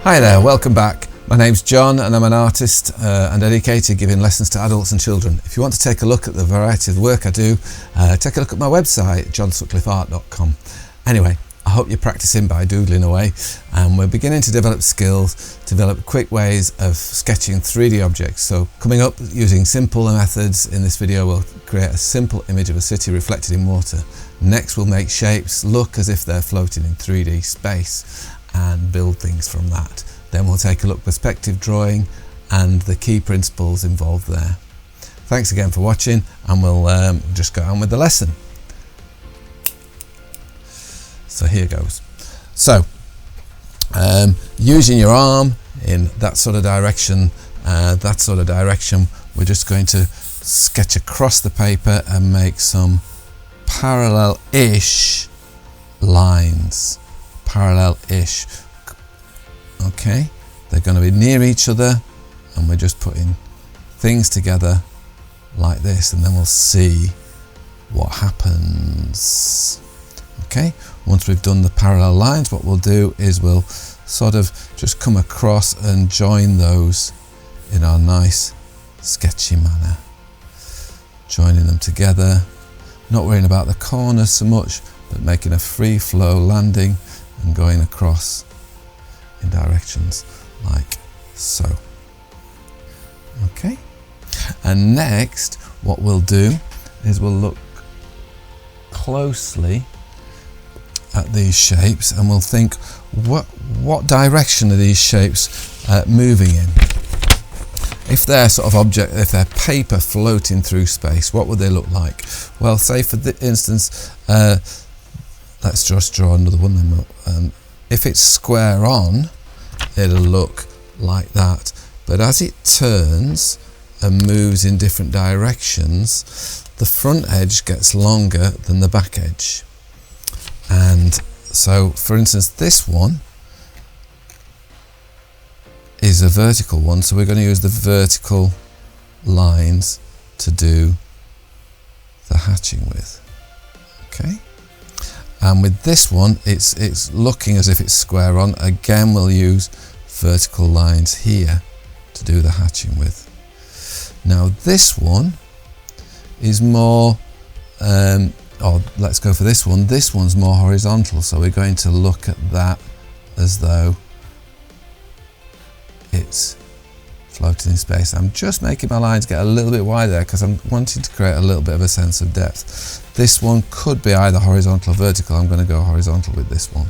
Hi there, welcome back. My name's John and I'm an artist and educator giving lessons to adults and children. If you want to take a look at the variety of the work I do, take a look at my website, johnsutcliffeart.com. Anyway, I hope you're practicing by doodling away, and we're beginning to develop skills, develop quick ways of sketching 3D objects. So coming up, using simple methods in this video, we'll create a simple image of a city reflected in water. Next, we'll make shapes look as if they're floating in 3D space and build things from that. Then we'll take a look at perspective drawing and the key principles involved there. Thanks again for watching, and we'll just go on with the lesson. So here goes. So using your arm in that sort of direction, we're just going to sketch across the paper and make some parallel-ish lines. Parallel-ish. Okay, they're going to be near each other, and we're just putting things together like this, and then we'll see what happens. Okay, once we've done the parallel lines, what we'll do is we'll sort of just come across and join those in our nice sketchy manner, joining them together, not worrying about the corners so much, but making a free flow landing and going across in directions like so. Okay, and next what we'll do is we'll look closely at these shapes and we'll think, what direction are these shapes moving in? If they're sort of if they're paper floating through space, what would they look like? Well, say for instance, let's just draw another one then. If it's square on, it'll look like that. But as it turns and moves in different directions, the front edge gets longer than the back edge. And so, for instance, this one is a vertical one, so we're going to use the vertical lines to do the hatching with. Okay. And with this one, it's looking as if it's square on. Again, we'll use vertical lines here to do the hatching with. Now this one is more, let's go for this one. This one's more horizontal, so we're going to look at that as though it's floating in space. I'm just making my lines get a little bit wider because I'm wanting to create a little bit of a sense of depth. This one could be either horizontal or vertical. I'm going to go horizontal with this one.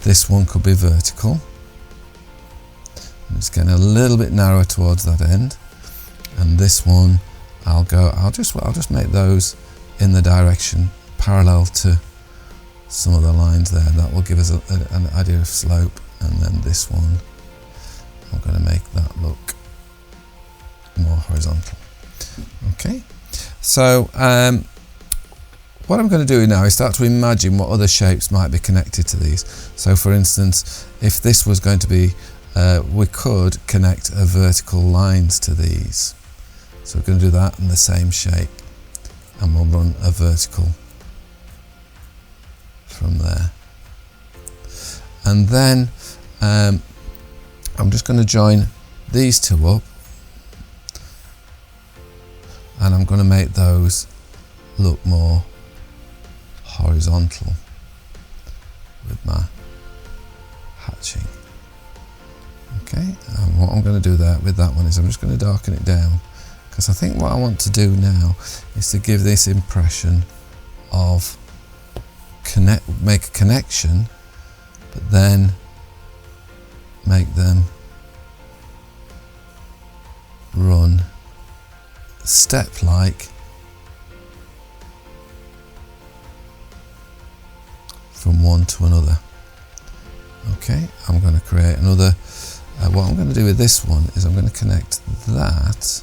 This one could be vertical. It's getting a little bit narrower towards that end. And this one, I'll just make those in the direction parallel to some of the lines there. That will give us an idea of slope. And then this one, I'm going to make that look more horizontal. Okay, so what I'm going to do now is start to imagine what other shapes might be connected to these. So for instance, if this was going to be, we could connect a vertical lines to these. So we're going to do that in the same shape, and we'll run a vertical from there. And then I'm just going to join these two up, and I'm going to make those look more horizontal with my hatching. Okay, and what I'm going to do there with that one is I'm just going to darken it down, because I think what I want to do now is to give this impression of make a connection, but then make them run step-like from one to another. Okay, I'm going to create another. What I'm going to do with this one is I'm going to connect that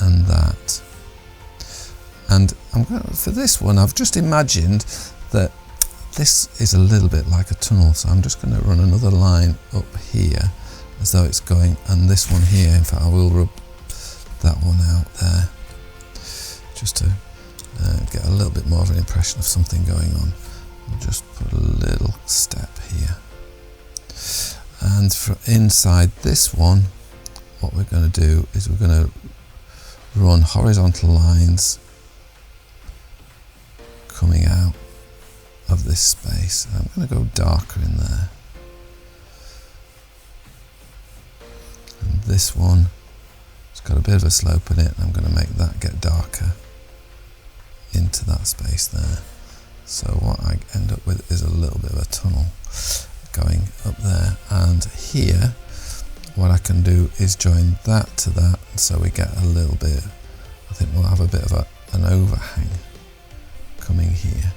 and that. And for this one, I've just imagined that this is a little bit like a tunnel, so I'm just going to run another line up here as though it's going, and this one here, in fact I will rub that one out there just to get a little bit more of an impression of something going on. I'll just put a little step here, and for inside this one what we're going to do is we're going to run horizontal lines coming out of this space. I'm going to go darker in there, and this one, it's got a bit of a slope in it, and I'm going to make that get darker into that space there. So what I end up with is a little bit of a tunnel going up there, and here what I can do is join that to that, so we get a little bit, I think we'll have a bit of an overhang coming here.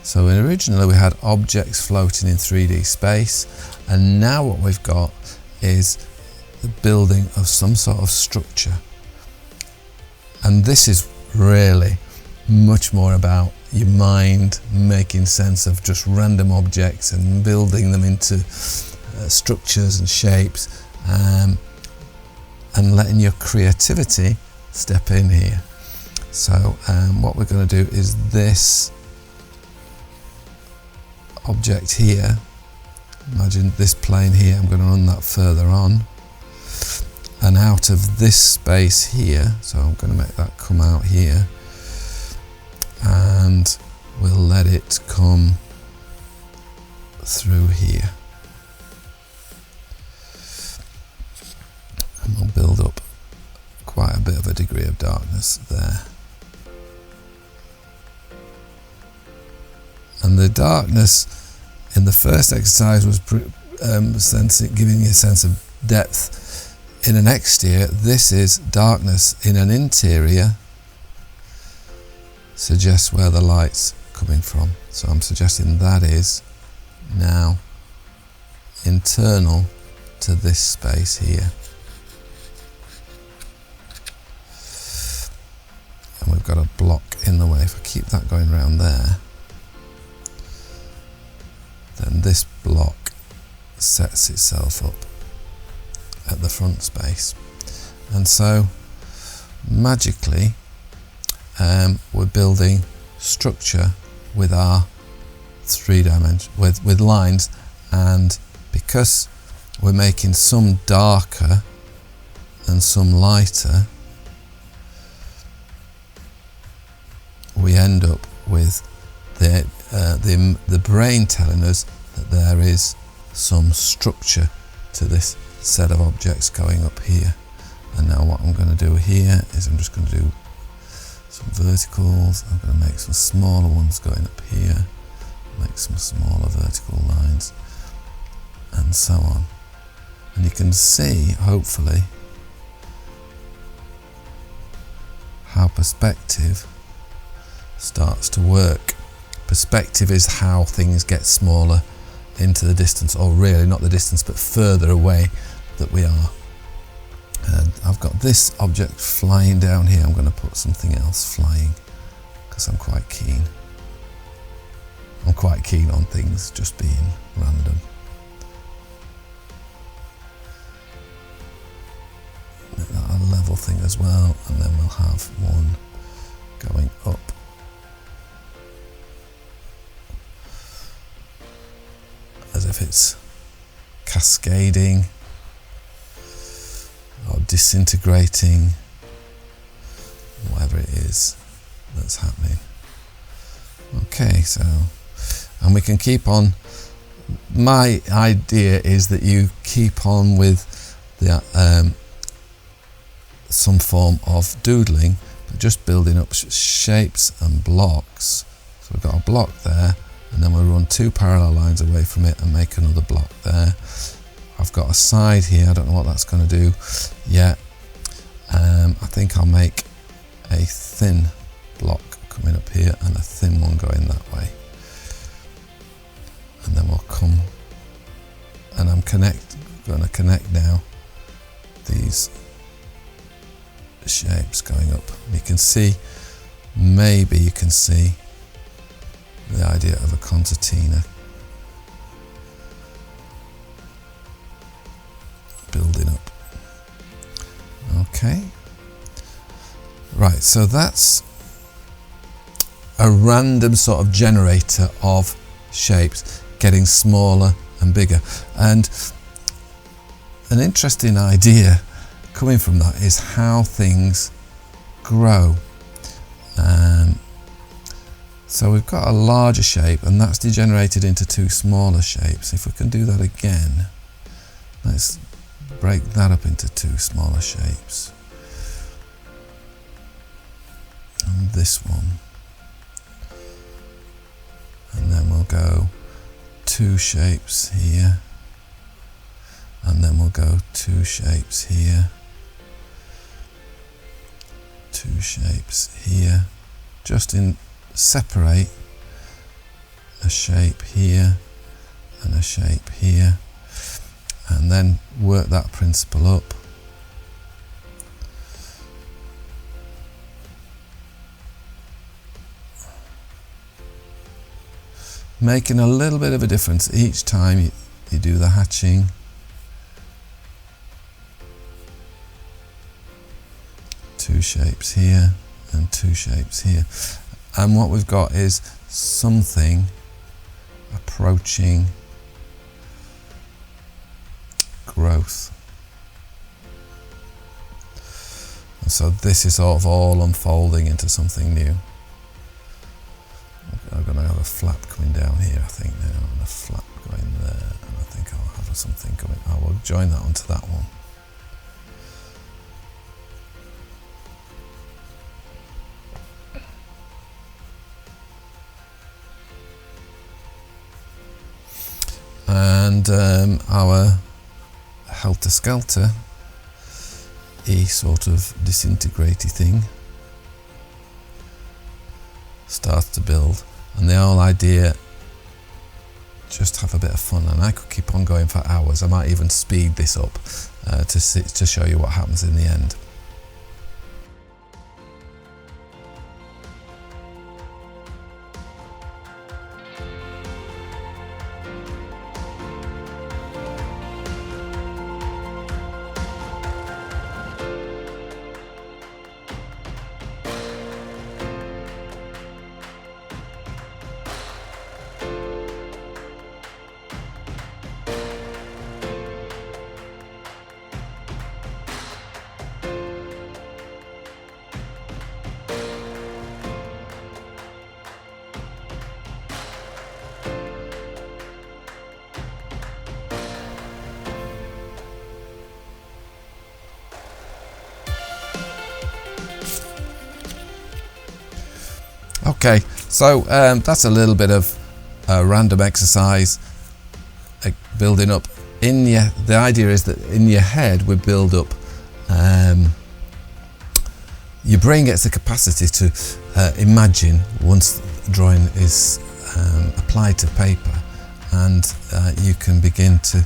So originally we had objects floating in 3D space, and now what we've got is the building of some sort of structure. And this is really much more about your mind making sense of just random objects and building them into structures and shapes, and letting your creativity step in here. So what we're going to do is this object here, imagine this plane here, I'm going to run that further on, and out of this space here, so I'm going to make that come out here, and we'll let it come through here, and we'll build up quite a bit of a degree of darkness there. And the darkness in the first exercise was giving you a sense of depth in an exterior. This is darkness in an interior, suggests where the light's coming from. So I'm suggesting that is now internal to this space here. And we've got a block in the way. If I keep that going around there, then this block sets itself up at the front space. And so magically we're building structure with our 3 dimensions, with lines, and because we're making some darker and some lighter, we end up with the brain telling us that there is some structure to this set of objects going up here. And now what I'm going to do here is I'm just going to do some verticals. I'm going to make some smaller ones going up here, make some smaller vertical lines, and so on. And you can see, hopefully, how perspective starts to work. Perspective is how things get smaller into the distance, or really not the distance but further away that we are. And I've got this object flying down here. I'm going to put something else flying because I'm quite keen on things just being random. Make that a level thing as well, and then we'll have one going up. As if it's cascading or disintegrating, whatever it is that's happening. Okay, so, and we can keep on. My idea is that you keep on with the some form of doodling, but just building up shapes and blocks. So we've got a block there, and then we'll run 2 parallel lines away from it and make another block there. I've got a side here, I don't know what that's going to do yet. I think I'll make a thin block coming up here and a thin one going that way. And then we'll come, and I'm going to connect now these shapes going up. You can see, maybe you can see the idea of a concertina. Right, so that's a random sort of generator of shapes getting smaller and bigger. And an interesting idea coming from that is how things grow. So we've got a larger shape, and that's degenerated into two smaller shapes. If we can do that again, let's break that up into two smaller shapes. And this one. And then we'll go two shapes here. And then we'll go two shapes here. Two shapes here. Just in separate a shape here and a shape here, and then work that principle up. Making a little bit of a difference each time you do the hatching. Two shapes here and two shapes here. And what we've got is something approaching growth. And so this is sort of all unfolding into something new. I'm going to have a flap coming down here, I think now, and a flap going there, and I think I'll have something coming. I will join that onto that one. And our Helter Skelter sort of disintegrating thing starts to build, and the whole idea, just have a bit of fun. And I could keep on going for hours. I might even speed this up to show you what happens in the end. Okay, so that's a little bit of a random exercise, building up in your. The idea is that in your head we build up. Your brain gets the capacity to imagine once the drawing is applied to paper, and you can begin to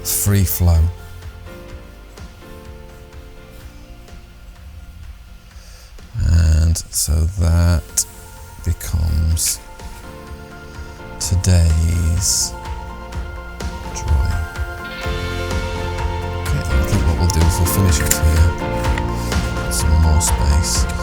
free flow. And so that becomes today's drawing. Okay, I think what we'll do is we'll finish it here. Some more space.